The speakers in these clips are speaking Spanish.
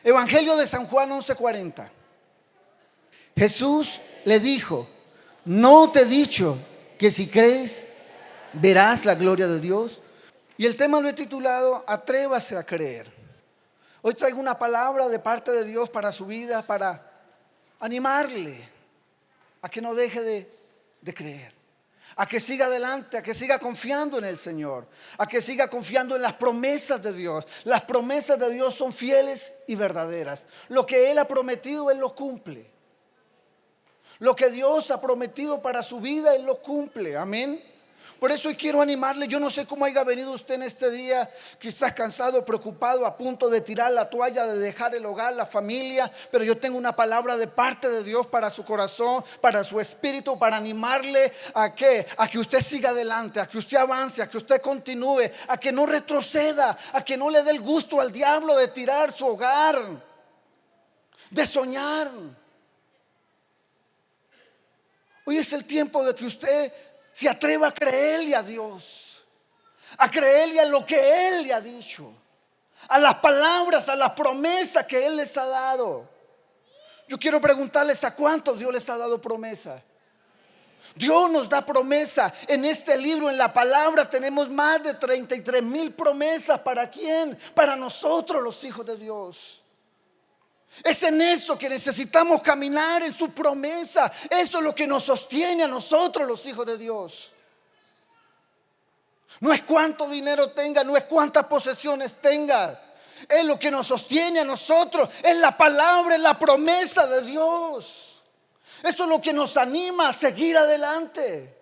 Evangelio de San Juan 11:40. Jesús le dijo: ¿no te he dicho que si crees verás la gloria de Dios? Y el tema lo he titulado Atrévase a creer. Hoy traigo una palabra de parte de Dios para su vida, para animarle a que no deje de creer, a que siga adelante, a que siga confiando en el Señor, a que siga confiando en las promesas de Dios. Las promesas de Dios son fieles y verdaderas. Lo que Él ha prometido, Él lo cumple. Lo que Dios ha prometido para su vida, Él lo cumple. Amén. Por eso hoy quiero animarle. Yo no sé cómo haya venido usted en este día, quizás cansado, preocupado, a punto de tirar la toalla, de dejar el hogar, la familia. Pero yo tengo una palabra de parte de Dios para su corazón, para su espíritu, para animarle a que usted siga adelante, a que usted avance, a que usted continúe, a que no retroceda, a que no le dé el gusto al diablo de tirar su hogar, de soñar. Hoy es el tiempo de que usted se atreva a creerle a Dios, a creerle a lo que Él le ha dicho, a las palabras, a las promesas que Él les ha dado. Yo quiero preguntarles: ¿a cuántos Dios les ha dado promesa? Dios nos da promesa. En este libro, en la palabra, tenemos más de 33,000 promesas. ¿Para quién? Para nosotros, los hijos de Dios. Es en eso que necesitamos caminar, en su promesa. Eso es lo que nos sostiene a nosotros, los hijos de Dios. No es cuánto dinero tenga, no es cuántas posesiones tenga. Es lo que nos sostiene a nosotros. Es la palabra, es la promesa de Dios. Eso es lo que nos anima a seguir adelante.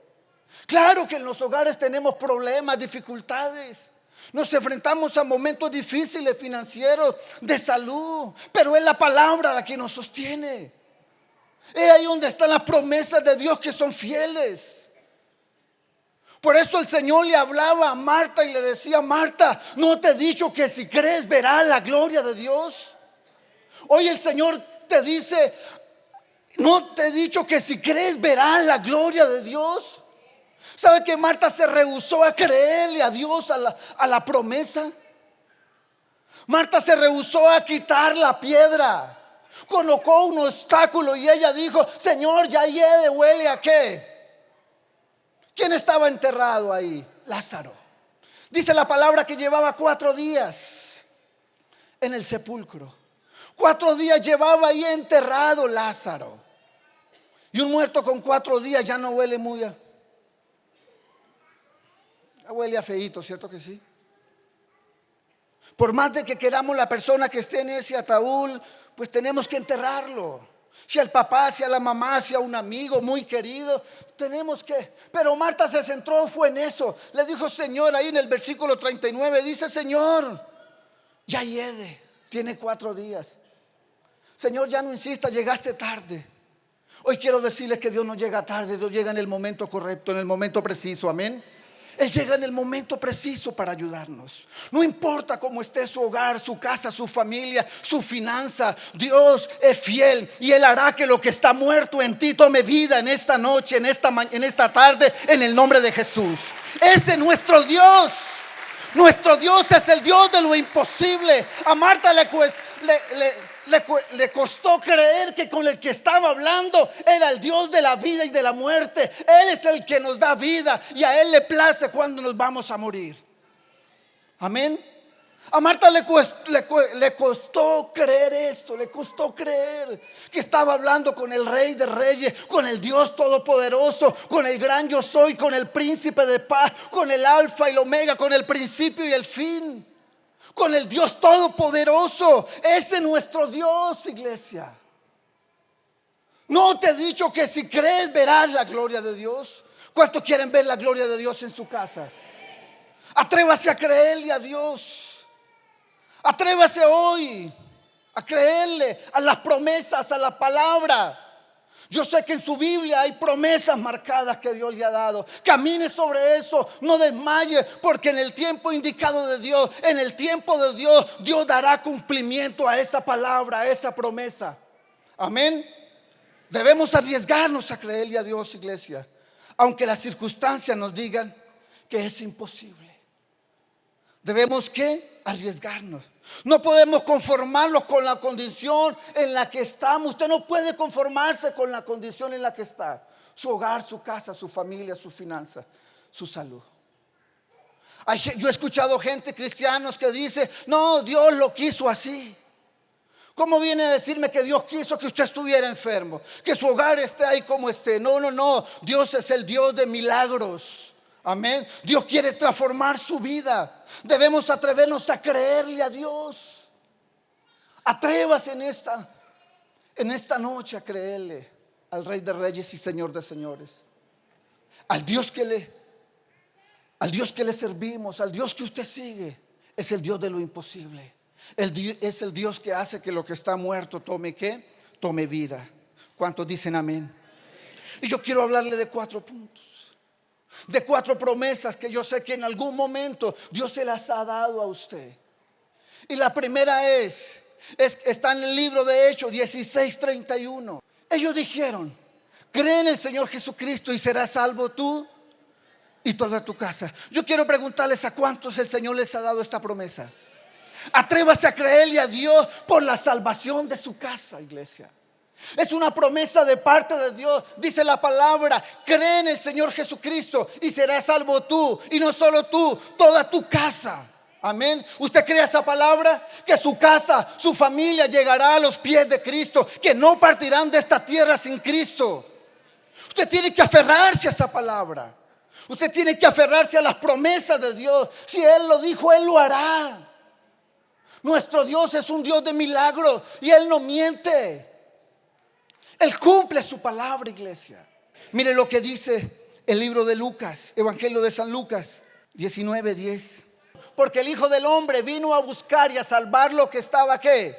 Claro que en los hogares tenemos problemas, dificultades. Nos enfrentamos a momentos difíciles financieros, de salud, pero es la palabra la que nos sostiene. Es ahí donde están las promesas de Dios, que son fieles. Por eso el Señor le hablaba a Marta y le decía: Marta, ¿no te he dicho que si crees verás la gloria de Dios? Hoy el Señor te dice: ¿no te he dicho que si crees verás la gloria de Dios? ¿Sabe que Marta se rehusó a creerle a Dios, a la promesa? Marta se rehusó a quitar la piedra. Colocó un obstáculo y ella dijo: Señor, ya hiede, ¿huele a qué? ¿Quién estaba enterrado ahí? Lázaro. Dice la palabra que llevaba 4 días en el sepulcro. 4 días llevaba ahí enterrado Lázaro. Y un muerto con 4 días ya no huele muy a... huele a feíto, ¿cierto que sí? Por más de que queramos la persona que esté en ese ataúd, pues tenemos que enterrarlo. Si al papá, si a la mamá, si a un amigo muy querido, tenemos que... Pero Marta se centró, fue en eso. Le dijo: Señor, ahí en el versículo 39 dice: Señor, ya hiede, tiene 4 días. Señor, ya no insista, llegaste tarde. Hoy quiero decirles que Dios no llega tarde, Dios llega en el momento correcto, en el momento preciso, amén. Él llega en el momento preciso para ayudarnos. No importa cómo esté su hogar, su casa, su familia, su finanza, Dios es fiel y Él hará que lo que está muerto en ti tome vida en esta noche, en esta tarde, en el nombre de Jesús. Ese es nuestro Dios. Nuestro Dios es el Dios de lo imposible. A Marta le costó creer que con el que estaba hablando era el Dios de la vida y de la muerte. Él es el que nos da vida y a Él le place cuando nos vamos a morir. Amén. A Marta le costó creer esto, le costó creer que estaba hablando con el Rey de Reyes, con el Dios Todopoderoso, con el gran yo soy, con el Príncipe de paz, con el Alfa y el Omega, con el principio y el fin, con el Dios Todopoderoso. Ese es nuestro Dios, iglesia. ¿No te he dicho que si crees verás la gloria de Dios? ¿Cuántos quieren ver la gloria de Dios en su casa? Atrévase a creerle a Dios. Atrévase hoy a creerle a las promesas, a la palabra. Yo sé que en su Biblia hay promesas marcadas que Dios le ha dado. Camine sobre eso, no desmaye, porque en el tiempo indicado de Dios, en el tiempo de Dios, Dios dará cumplimiento a esa palabra, a esa promesa. Amén. Debemos arriesgarnos a creerle a Dios, iglesia, aunque las circunstancias nos digan que es imposible. Debemos ¿qué? Arriesgarnos. No podemos conformarnos con la condición en la que estamos. Usted no puede conformarse con la condición en la que está. Su hogar, su casa, su familia, sus finanzas, su salud. Yo he escuchado gente, cristianos, que dice: no, Dios lo quiso así. ¿Cómo viene a decirme que Dios quiso que usted estuviera enfermo? Que su hogar esté ahí como esté. No, no, no. Dios es el Dios de milagros. Amén. Dios quiere transformar su vida. Debemos atrevernos a creerle a Dios. Atrévase en esta noche a creerle al Rey de Reyes y Señor de Señores. Al Dios que le servimos, al Dios que usted sigue, es el Dios de lo imposible. Es el Dios que hace que lo que está muerto tome ¿qué? Tome vida. ¿Cuántos dicen amén? Y yo quiero hablarle de 4 puntos, de 4 promesas que yo sé que en algún momento Dios se las ha dado a usted. Y la primera está en el libro de Hechos 16:31. Ellos dijeron: cree en el Señor Jesucristo y serás salvo tú y toda tu casa. Yo quiero preguntarles: ¿a cuántos el Señor les ha dado esta promesa? Atrévase a creerle a Dios por la salvación de su casa, iglesia. Es una promesa de parte de Dios. Dice la palabra: cree en el Señor Jesucristo y serás salvo tú, y no solo tú, toda tu casa. Amén. ¿Usted cree esa palabra? Que su casa, su familia llegará a los pies de Cristo, que no partirán de esta tierra sin Cristo. Usted tiene que aferrarse a esa palabra. Usted tiene que aferrarse a las promesas de Dios. Si Él lo dijo, Él lo hará. Nuestro Dios es un Dios de milagros y Él no miente. Él cumple su palabra, iglesia. Mire lo que dice el libro de Lucas, Evangelio de San Lucas 19:10. Porque el Hijo del Hombre vino a buscar y a salvar lo que estaba ¿qué?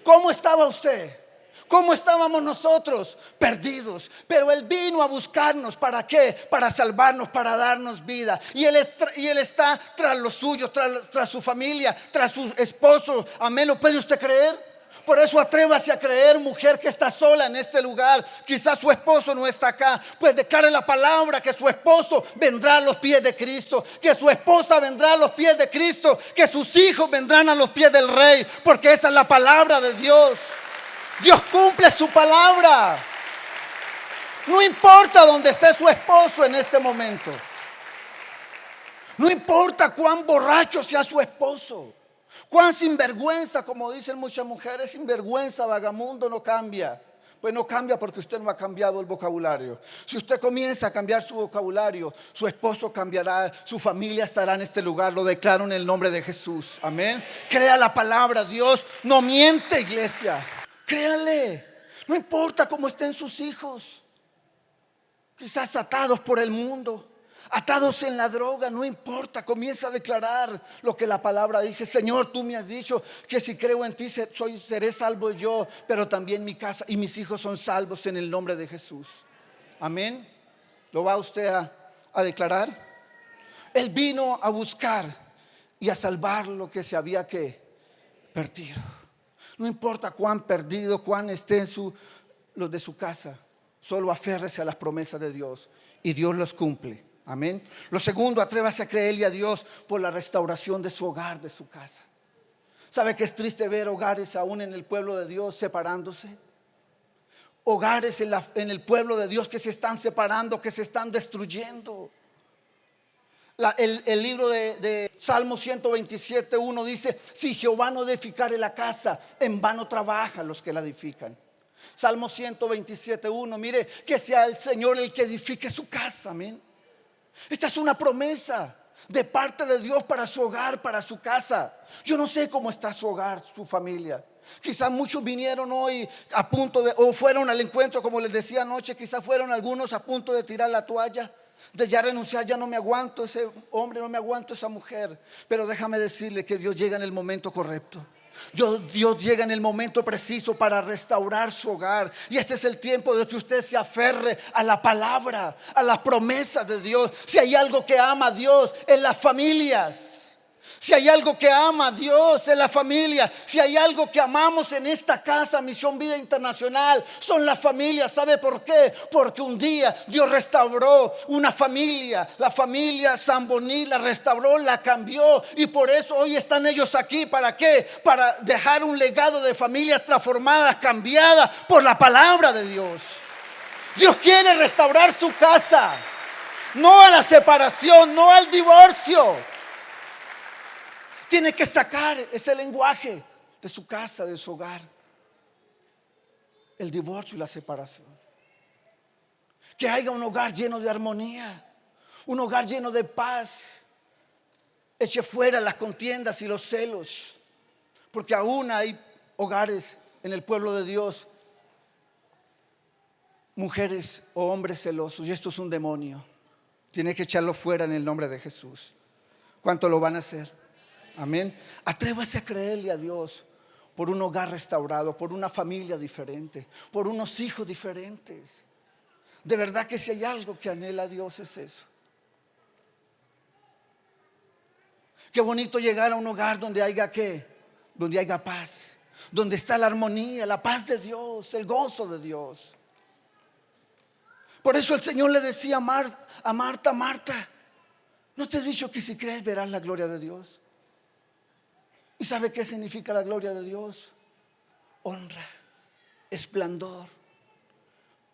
¿Cómo estaba usted? ¿Cómo estábamos nosotros? Perdidos. Pero Él vino a buscarnos. ¿Para qué? Para salvarnos, para darnos vida. Y Él está tras los suyos, tras su familia, tras su esposo. Amén. ¿Lo puede usted creer? Por eso atrévase a creer, mujer que está sola en este lugar. Quizás su esposo no está acá. Pues declare la palabra que su esposo vendrá a los pies de Cristo, que su esposa vendrá a los pies de Cristo, que sus hijos vendrán a los pies del Rey, porque esa es la palabra de Dios. Dios cumple su palabra. No importa dónde esté su esposo en este momento. No importa cuán borracho sea su esposo, cuán sinvergüenza, como dicen muchas mujeres, sinvergüenza, vagamundo, no cambia. Pues no cambia porque usted no ha cambiado el vocabulario. Si usted comienza a cambiar su vocabulario, su esposo cambiará, su familia estará en este lugar. Lo declaro en el nombre de Jesús. Amén. Crea la palabra. Dios no miente, iglesia. Créale. No importa cómo estén sus hijos, quizás atados por el mundo, atados en la droga, no importa. Comienza a declarar lo que la palabra dice. Señor, tú me has dicho que si creo en ti seré salvo yo, pero también mi casa y mis hijos son salvos en el nombre de Jesús. Amén. ¿Lo va usted a declarar? Él vino a buscar y a salvar lo que se había perdido. No importa cuán perdido, cuán estén los de su casa, solo aférrese a las promesas de Dios y Dios los cumple. Amén. Lo segundo, atrévase a creerle a Dios por la restauración de su hogar, de su casa. ¿Sabe que es triste ver hogares aún en el pueblo de Dios separándose? Hogares en el pueblo de Dios que se están separando, que se están destruyendo. El libro de Salmo 127:1 dice: si Jehová no edificare la casa, en vano trabajan los que la edifican. Salmo 127:1, mire, que sea el Señor el que edifique su casa. Amén. Esta es una promesa de parte de Dios para su hogar, para su casa. Yo no sé cómo está su hogar, su familia. Quizás muchos vinieron hoy a punto o fueron al encuentro, como les decía anoche. Quizás fueron algunos a punto de tirar la toalla, de ya renunciar. Ya no me aguanto ese hombre, no me aguanto esa mujer. Pero déjame decirle que Dios llega en el momento correcto. Dios llega en el momento preciso para restaurar su hogar. Y este es el tiempo de que usted se aferre a la palabra, a las promesas de Dios. Si hay algo que ama a Dios en las familias, Si hay algo que ama a Dios es la familia. Si hay algo que amamos en esta casa, Misión Vida Internacional, son las familias. ¿Sabe por qué? Porque un día Dios restauró una familia. La familia Zamboní la restauró, la cambió. Y por eso hoy están ellos aquí. ¿Para qué? Para dejar un legado de familias transformadas, cambiadas por la palabra de Dios. Dios quiere restaurar su casa. No a la separación, no al divorcio. Tiene que sacar ese lenguaje de su casa, de su hogar. El divorcio y la separación. Que haya un hogar lleno de armonía. Un hogar lleno de paz. Eche fuera las contiendas y los celos. Porque aún hay hogares en el pueblo de Dios. Mujeres o hombres celosos. Y esto es un demonio. Tiene que echarlo fuera en el nombre de Jesús. ¿Cuánto lo van a hacer? Amén. Atrévase a creerle a Dios por un hogar restaurado, por una familia diferente, por unos hijos diferentes. De verdad que si hay algo que anhela Dios es eso. Qué bonito llegar a un hogar donde haya ¿qué? Donde haya paz, donde está la armonía, la paz de Dios, el gozo de Dios. Por eso el Señor le decía a Marta, Marta, ¿no te he dicho que si crees verás la gloria de Dios? ¿Y sabe qué significa la gloria de Dios? Honra, esplendor,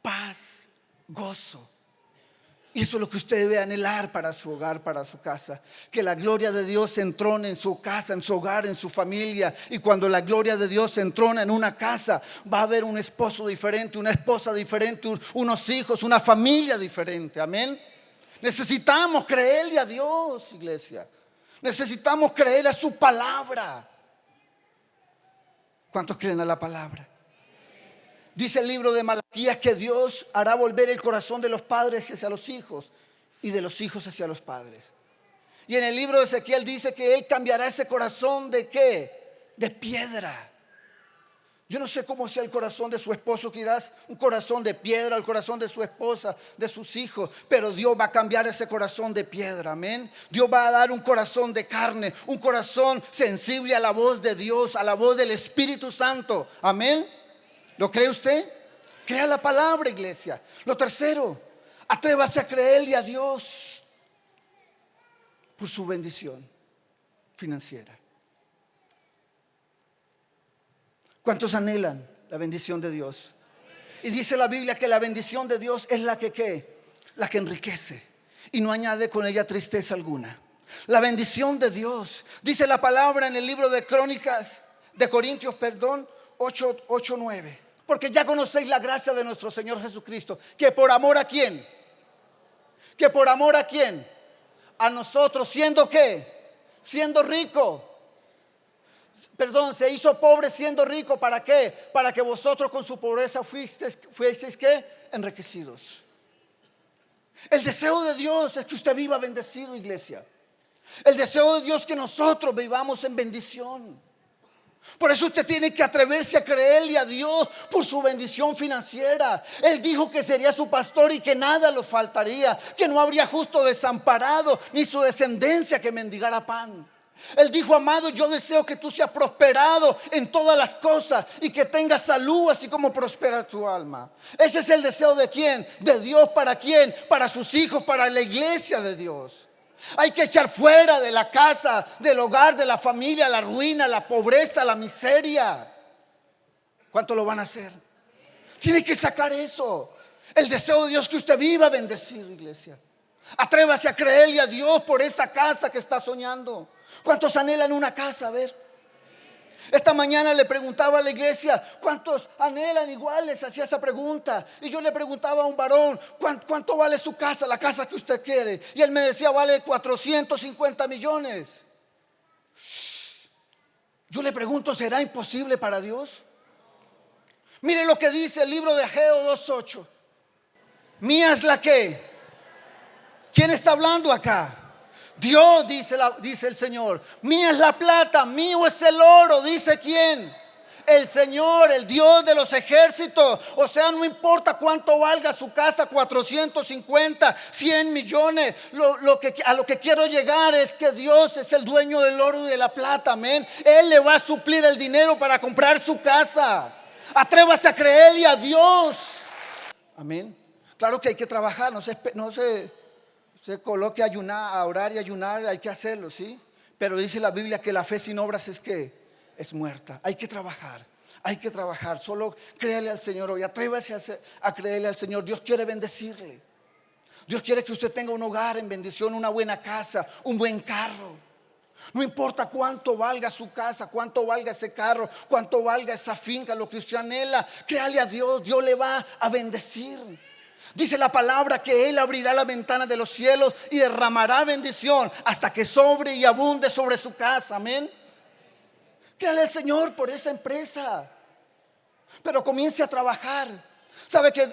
paz, gozo. Y eso es lo que usted debe anhelar para su hogar, para su casa. Que la gloria de Dios se entrone en su casa, en su hogar, en su familia. Y cuando la gloria de Dios se entrona en una casa, va a haber un esposo diferente, una esposa diferente, unos hijos, una familia diferente. Amén. Necesitamos creerle a Dios, iglesia. Necesitamos creer a su palabra. ¿Cuántos creen a la palabra? Dice el libro de Malaquías que Dios hará volver el corazón de los padres hacia los hijos y de los hijos hacia los padres. Y en el libro de Ezequiel dice que Él cambiará ese corazón de ¿qué? De piedra. Yo no sé cómo sea el corazón de su esposo, quizás un corazón de piedra, el corazón de su esposa, de sus hijos, pero Dios va a cambiar ese corazón de piedra, amén. Dios va a dar un corazón de carne, un corazón sensible a la voz de Dios, a la voz del Espíritu Santo, amén. ¿Lo cree usted? Crea la palabra, iglesia. Lo tercero, atrévase a creerle a Dios por su bendición financiera. ¿Cuántos anhelan la bendición de Dios? Y dice la Biblia que la bendición de Dios es la que ¿qué? La que enriquece y no añade con ella tristeza alguna. La bendición de Dios, dice la palabra en el libro de Crónicas, de Corintios, 8:9. Porque ya conocéis la gracia de nuestro Señor Jesucristo, que por amor a ¿quién? Que por amor a ¿quién? A nosotros, siendo ¿qué? Siendo rico. Se hizo pobre siendo rico. ¿Para qué? Para que vosotros con su pobreza fueseis ¿qué? Enriquecidos. El deseo de Dios es que usted viva bendecido, iglesia. El deseo de Dios es que nosotros vivamos en bendición. Por eso usted tiene que atreverse a creerle a Dios por su bendición financiera. Él dijo que sería su pastor y que nada lo faltaría, que no habría justo desamparado ni su descendencia que mendigara pan. Él dijo, amado, yo deseo que tú seas prosperado en todas las cosas y que tengas salud así como prospera tu alma. Ese es el deseo de ¿quién? De Dios. ¿Para quién? Para sus hijos, para la iglesia de Dios. Hay que echar fuera de la casa, del hogar, de la familia, la ruina, la pobreza, la miseria. ¿Cuánto lo van a hacer? Tiene que sacar eso. El deseo de Dios es que usted viva bendecido, iglesia. Atrévase a creerle a Dios por esa casa que está soñando. ¿Cuántos anhelan una casa? A ver. Esta mañana le preguntaba a la iglesia, ¿cuántos anhelan igual? Les hacía esa pregunta. Y yo le preguntaba a un varón, ¿cuánto vale su casa, la casa que usted quiere? Y él me decía, vale 450 millones. Yo le pregunto, ¿será imposible para Dios? Mire lo que dice el libro de Ageo 2:8. Mía es la que. ¿Quién está hablando acá? Dios, dice el Señor. Mía es la plata, mío es el oro. ¿Dice quién? El Señor, el Dios de los ejércitos. O sea, no importa cuánto valga su casa, 450, 100 millones. A lo que quiero llegar es que Dios es el dueño del oro y de la plata, amén. Él le va a suplir el dinero para comprar su casa. Atrévase a creerle a Dios. Amén. Claro que hay que trabajar, se coloque a ayunar, a orar y ayunar, hay que hacerlo, ¿sí? Pero dice la Biblia que la fe sin obras es muerta. Hay que trabajar, solo créale al Señor hoy, atrévase a creerle al Señor. Dios quiere bendecirle. Dios quiere que usted tenga un hogar en bendición, una buena casa, un buen carro. No importa cuánto valga su casa, cuánto valga ese carro, cuánto valga esa finca, lo que usted anhela, créale a Dios, Dios le va a bendecir. Dice la palabra que Él abrirá la ventana de los cielos y derramará bendición hasta que sobre y abunde sobre su casa, amén. Créale al Señor por esa empresa, pero comience a trabajar. ¿Sabe que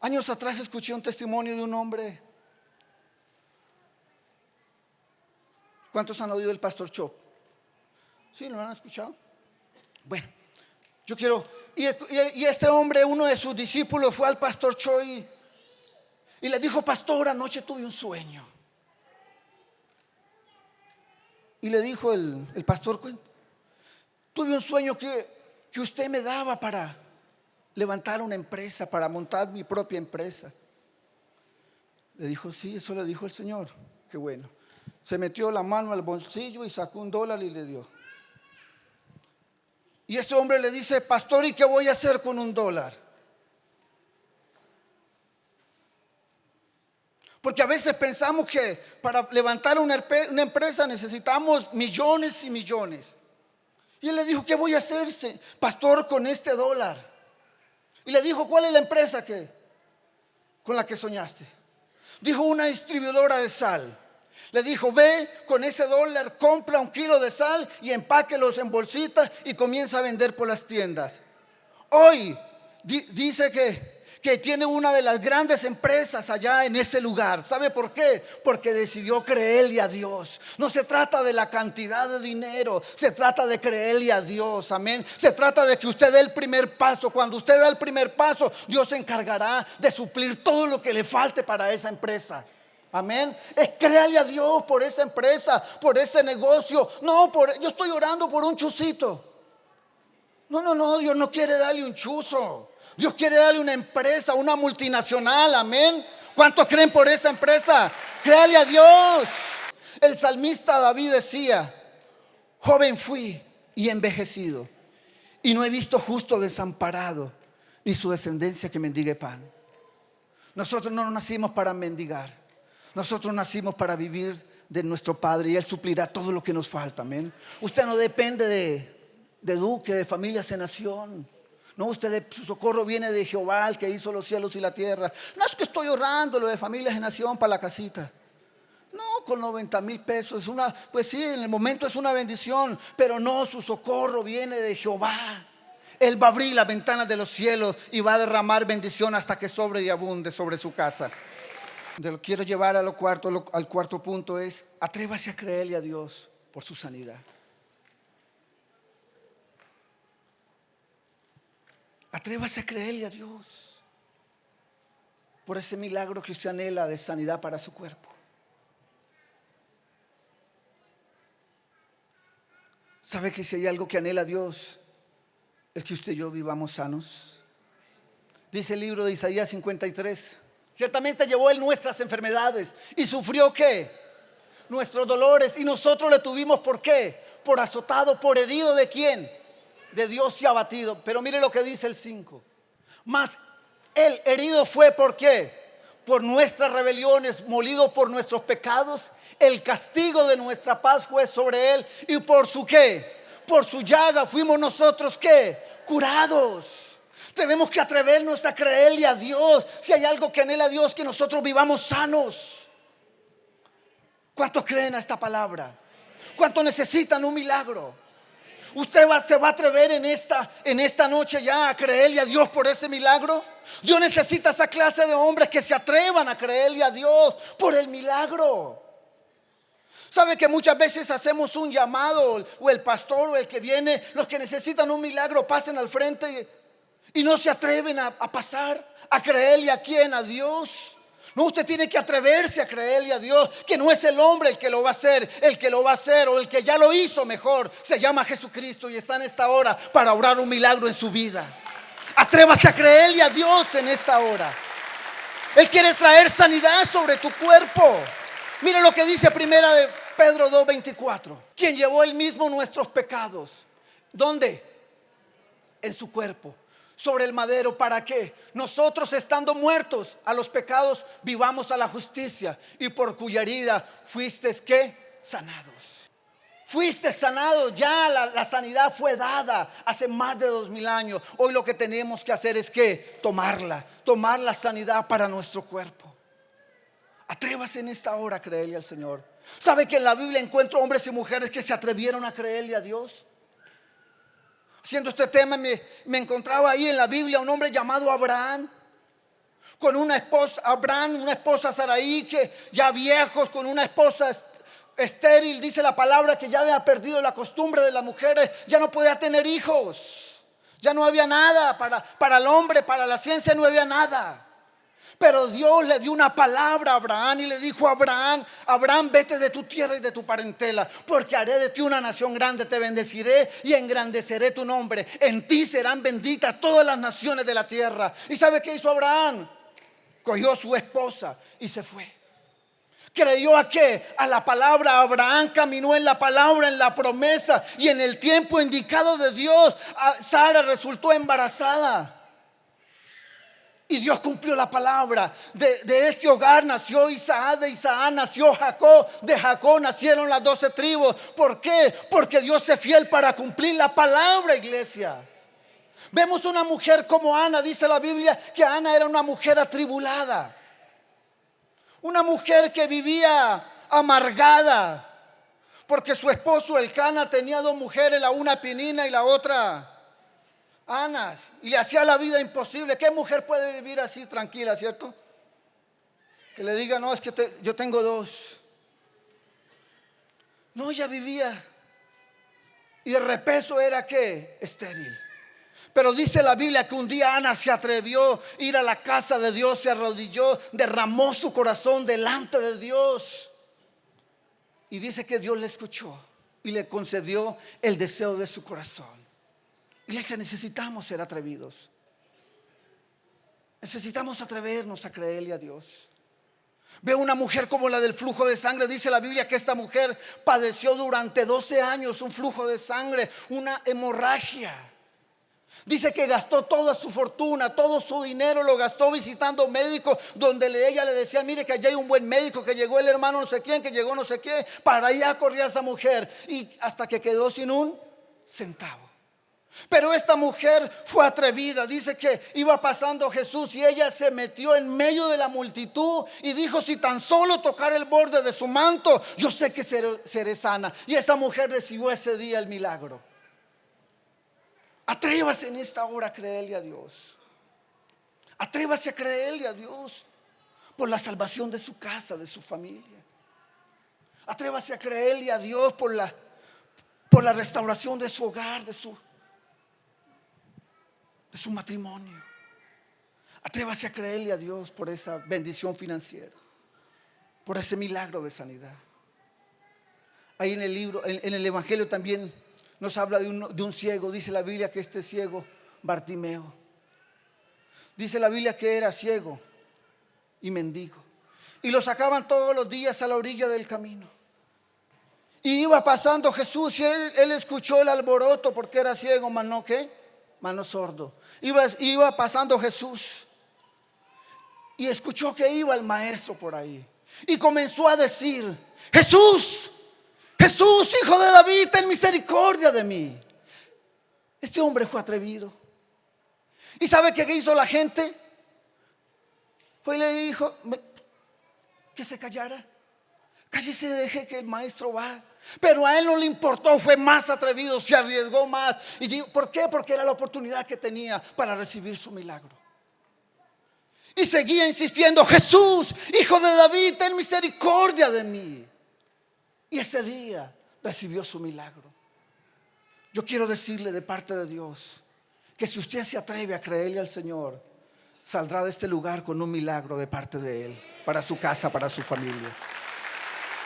años atrás escuché un testimonio de un hombre? ¿Cuántos han oído del pastor Chop? ¿Sí? ¿Lo han escuchado? Bueno, yo quiero... Y este hombre, uno de sus discípulos, fue al pastor Chop y le dijo: pastor, anoche tuve un sueño. Y le dijo el pastor: tuve un sueño que usted me daba para levantar una empresa, para montar mi propia empresa. Le dijo: sí, eso le dijo el Señor. Qué bueno. Se metió la mano al bolsillo y sacó $1 y le dio. Y ese hombre le dice: pastor, ¿y qué voy a hacer con $1? Porque a veces pensamos que para levantar una empresa necesitamos millones y millones. Y él le dijo: ¿qué voy a hacer, pastor, con este $1? Y le dijo: ¿cuál es la empresa con la que soñaste? Dijo: una distribuidora de sal. Le dijo: ve con ese $1, compra 1 kilo de sal y empáquelos en bolsitas y comienza a vender por las tiendas. Hoy dice que tiene una de las grandes empresas allá en ese lugar. ¿Sabe por qué? Porque decidió creerle a Dios. No se trata de la cantidad de dinero, se trata de creerle a Dios, amén. Se trata de que usted dé el primer paso. Cuando usted da el primer paso, Dios se encargará de suplir todo lo que le falte para esa empresa. Amén. Es créale a Dios por esa empresa, por ese negocio. Yo estoy orando por un chusito. No, Dios no quiere darle un chuzo. Dios quiere darle una empresa, una multinacional, amén. ¿Cuántos creen por esa empresa? Créale a Dios. El salmista David decía: joven fui y envejecido, y no he visto justo desamparado, ni su descendencia que mendigue pan. Nosotros no nacimos para mendigar. Nosotros nacimos para vivir de nuestro Padre y Él suplirá todo lo que nos falta, amén. Usted no depende de Duque, de Familias en Nación. No, su socorro viene de Jehová, el que hizo los cielos y la tierra. No es que estoy ahorrando lo de Familias en Nación para la casita. No, con 90,000 pesos pues sí, en el momento es una bendición, pero no, su socorro viene de Jehová. Él va a abrir las ventanas de los cielos y va a derramar bendición hasta que sobre y abunde sobre su casa. Lo quiero llevar al cuarto punto es: atrévase a creerle a Dios por su sanidad. Atrévase a creerle a Dios por ese milagro que usted anhela de sanidad para su cuerpo. ¿Sabe que si hay algo que anhela Dios es que usted y yo vivamos sanos? Dice el libro de Isaías 53: ciertamente llevó Él nuestras enfermedades y sufrió ¿qué? Nuestros dolores, y nosotros le tuvimos ¿por qué? Por azotado, por herido ¿de quién? De Dios y abatido. Pero mire lo que dice el 5: mas Él herido fue ¿por qué? Por nuestras rebeliones, molido por nuestros pecados. El castigo de nuestra paz fue sobre Él, y por su ¿qué? Por su llaga fuimos nosotros ¿qué? Curados. Tenemos que atrevernos a creerle a Dios. Si hay algo que anhela a Dios, que nosotros vivamos sanos. ¿Cuántos creen a esta palabra? ¿Cuántos necesitan un milagro? ¿Usted se va a atrever en esta noche ya a creerle a Dios por ese milagro? Dios necesita esa clase de hombres que se atrevan a creerle a Dios por el milagro. ¿Sabe que muchas veces hacemos un llamado, o el pastor o el que viene, los que necesitan un milagro pasen al frente y no se atreven a pasar, a creerle a quién? A Dios. No, usted tiene que atreverse a creerle a Dios, que no es el hombre el que lo va a hacer, el que lo va a hacer o el que ya lo hizo mejor. Se llama Jesucristo y está en esta hora para obrar un milagro en su vida. Atrévase a creerle a Dios en esta hora. Él quiere traer sanidad sobre tu cuerpo. Mira lo que dice primera de Pedro 2:24. Quien llevó él mismo nuestros pecados. ¿Dónde? En su cuerpo, sobre el madero. ¿Para qué? Nosotros, estando muertos a los pecados, vivamos a la justicia, y por cuya herida fuisteis, ¿qué? Sanados. Fuiste sanado, ya la sanidad fue dada hace más de 2000 años. Hoy lo que tenemos que hacer es que tomar la sanidad para nuestro cuerpo. Atrévase en esta hora a creerle al Señor. ¿Sabe que en la Biblia encuentro hombres y mujeres que se atrevieron a creerle a Dios? Haciendo este tema me encontraba ahí en la Biblia un hombre llamado Abraham, con una esposa Saraí, que ya viejos, con una esposa estéril. Dice la palabra que ya había perdido la costumbre de las mujeres, ya no podía tener hijos, ya no había nada para el hombre, para la ciencia no había nada. Pero Dios le dio una palabra a Abraham y le dijo a Abraham: Abraham, vete de tu tierra y de tu parentela, porque haré de ti una nación grande, te bendeciré y engrandeceré tu nombre. En ti serán benditas todas las naciones de la tierra. ¿Y sabe qué hizo Abraham? Cogió a su esposa y se fue. ¿Creyó a qué? A la palabra. Abraham caminó en la palabra, en la promesa, y en el tiempo indicado de Dios, Sara resultó embarazada. Y Dios cumplió la palabra. De este hogar nació Isaac, de Isaac nació Jacob, de Jacob nacieron las 12 tribus. ¿Por qué? Porque Dios es fiel para cumplir la palabra, iglesia. Vemos una mujer como Ana. Dice la Biblia que Ana era una mujer atribulada, una mujer que vivía amargada, porque su esposo Elcana tenía 2 mujeres, la una Penina y la otra Ana, y le hacía la vida imposible. ¿Qué mujer puede vivir así tranquila, cierto? Que le diga: no, es que yo tengo 2. No, ella vivía, y de repeso era ¿qué? Estéril. Pero dice la Biblia que un día Ana se atrevió a ir a la casa de Dios, se arrodilló, derramó su corazón delante de Dios, y dice que Dios le escuchó y le concedió el deseo de su corazón. Iglesia, necesitamos ser atrevidos. Necesitamos atrevernos a creerle a Dios. Veo una mujer como la del flujo de sangre. Dice la Biblia que esta mujer padeció durante 12 años un flujo de sangre, una hemorragia. Dice que gastó toda su fortuna, todo su dinero lo gastó visitando médicos, donde ella le decía: mire que allá hay un buen médico, que llegó el hermano no sé quién, que llegó no sé qué. Para allá corría esa mujer, y hasta que quedó sin un centavo. Pero esta mujer fue atrevida. Dice que iba pasando Jesús y ella se metió en medio de la multitud y dijo: si tan solo tocar el borde de su manto, yo sé que seré sana. Y esa mujer recibió ese día el milagro. Atrévase en esta hora a creerle a Dios. Atrévase a creerle a Dios por la salvación de su casa, de su familia. Atrévase a creerle a Dios por la restauración de su hogar, de su matrimonio. Atrévase a creerle a Dios por esa bendición financiera, por ese milagro de sanidad. Ahí en el libro, en el Evangelio también nos habla de un ciego. Dice la Biblia que este ciego, Bartimeo, dice la Biblia que era ciego y mendigo, y lo sacaban todos los días a la orilla del camino. Y iba pasando Jesús y él escuchó el alboroto, porque era ciego, mas no ¿qué? Mano sordo. Iba pasando Jesús y escuchó que iba el maestro por ahí, y comenzó a decir: Jesús, Jesús, hijo de David, ten misericordia de mí. Este hombre fue atrevido. ¿Y sabe qué hizo la gente? Fue y le dijo que se callara. Cállese, deje que el maestro va. Pero a él no le importó, fue más atrevido, se arriesgó más. Y dijo: ¿por qué? Porque era la oportunidad que tenía para recibir su milagro. Y seguía insistiendo: Jesús, hijo de David, ten misericordia de mí. Y ese día recibió su milagro. Yo quiero decirle de parte de Dios que si usted se atreve a creerle al Señor, saldrá de este lugar con un milagro de parte de Él, para su casa, para su familia.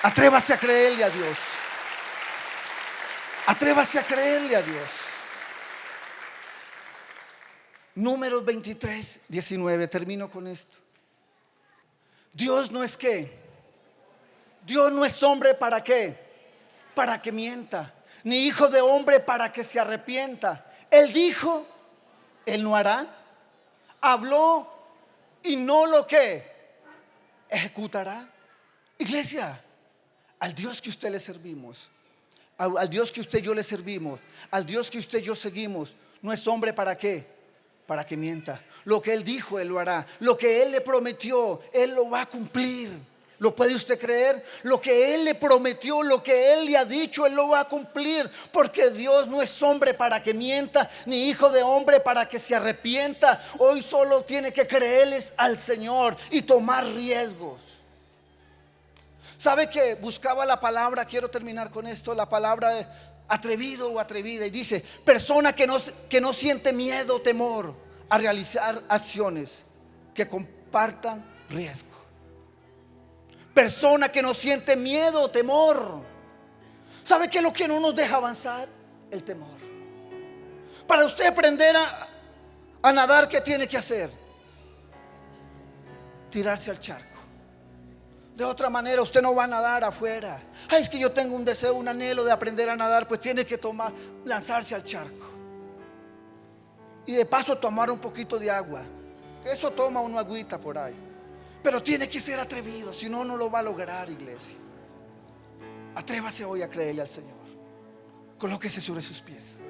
Atrévase a creerle a Dios. Atrévase a creerle a Dios. Números 23, 19. Termino con esto. Dios no es qué. Dios no es hombre para qué. Para que mienta. Ni hijo de hombre para que se arrepienta. Él dijo, Él no hará. Habló y no lo que ejecutará. Iglesia, al Dios que usted le servimos, al Dios que usted y yo le servimos, al Dios que usted y yo seguimos, no es hombre para qué, para que mienta. Lo que Él dijo, Él lo hará. Lo que Él le prometió, Él lo va a cumplir. ¿Lo puede usted creer? Lo que Él le prometió, lo que Él le ha dicho, Él lo va a cumplir. Porque Dios no es hombre para que mienta, ni hijo de hombre para que se arrepienta. Hoy solo tiene que creerles al Señor y tomar riesgos. ¿Sabe que buscaba la palabra? Quiero terminar con esto. La palabra de atrevido o atrevida. Y dice, persona que no siente miedo o temor a realizar acciones que compartan riesgo. Persona que no siente miedo o temor. ¿Sabe qué es lo que no nos deja avanzar? El temor. Para usted aprender a nadar, ¿qué tiene que hacer? Tirarse al charco. De otra manera usted no va a nadar afuera. Ay, es que yo tengo un deseo, un anhelo de aprender a nadar. Pues tiene que lanzarse al charco. Y de paso tomar un poquito de agua. Eso toma una agüita por ahí. Pero tiene que ser atrevido, si no, no lo va a lograr, iglesia. Atrévase hoy a creerle al Señor. Colóquese sobre sus pies.